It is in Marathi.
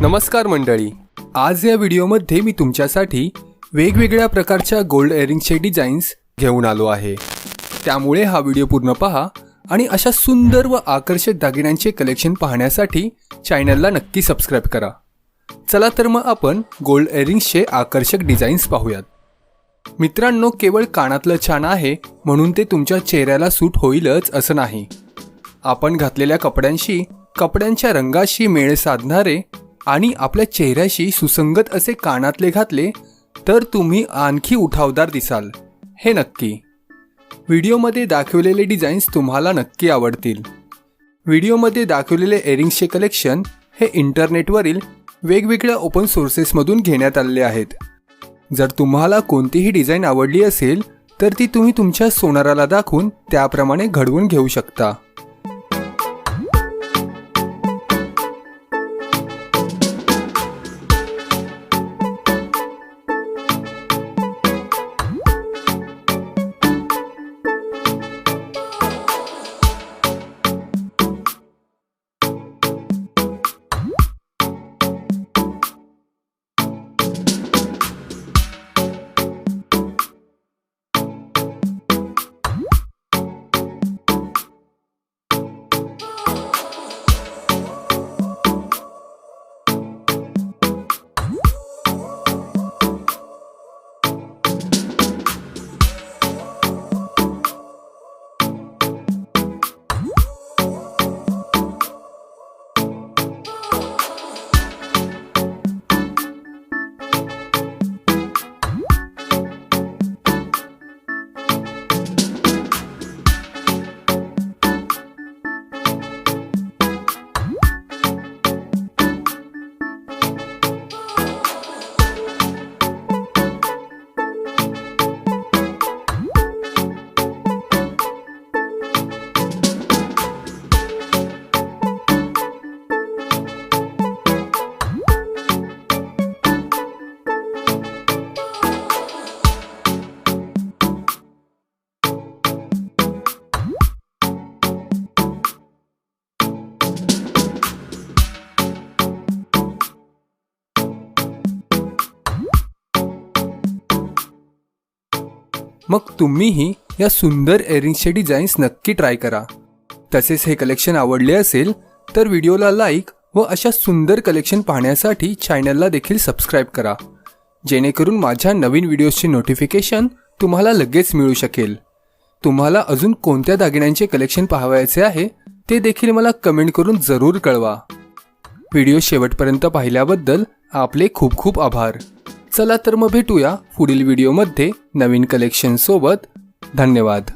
नमस्कार मंडळी, आज या व्हिडिओमध्ये मी तुमच्यासाठी वेगवेगळ्या प्रकारच्या गोल्ड इयरिंग्सचे डिझाईन्स घेऊन आलो आहे। त्यामुळे हा व्हिडिओ पूर्ण पहा आणि अशा सुंदर व आकर्षक दागिन्यांचे कलेक्शन पाहण्यासाठी चॅनलला नक्की सबस्क्राइब करा। चला तर मग आपण गोल्ड इयरिंग्सचे आकर्षक डिझाईन्स पाहूयात। मित्रांनो, केवळ कानातलं छान आहे म्हणून ते तुमच्या चेहऱ्याला सूट होईलच असं नाही। आपण घातलेल्या कपड्यांशी, कपड्यांच्या रंगाशी मेळ साधणारे आणि आपल्या चेहऱ्याशी सुसंगत असे कानातले घातले तर तुम्ही आणखी उठावदार दिसाल, हे नक्की। व्हिडिओमध्ये दाखवलेले डिझाईन्स तुम्हाला नक्की आवडतील। व्हिडिओमध्ये दाखवलेले इयरिंग्सचे कलेक्शन हे इंटरनेटवरील वेगवेगळ्या ओपन सोर्सेसमधून घेण्यात आलेले आहेत। जर तुम्हाला कोणतीही डिझाईन आवडली असेल तर ती तुम्ही तुमच्या सोनाराला दाखवून त्याप्रमाणे घडवून घेऊ शकता। मग तुम्हीही या सुंदर इयरिंग्सचे डिझाईन्स नक्की ट्राय करा। तसेच हे कलेक्शन आवडले असेल तर व्हिडिओला लाईक व अशा सुंदर कलेक्शन पाहण्यासाठी चॅनलला देखील सबस्क्राइब करा, जेणेकरून माझ्या नवीन व्हिडिओजचे नोटिफिकेशन तुम्हाला लगेच मिळू शकेल। तुम्हाला अजून कोणत्या दागिन्यांचे कलेक्शन पाहायचे आहे ते देखील मला कमेंट करून जरूर कळवा। व्हिडिओ शेवटपर्यंत पाहिल्याबद्दल आपले खूप खूप आभार। चला तर मग भेटूया पुढील व्हिडिओमध्ये नवीन कलेक्शन सोबत। धन्यवाद।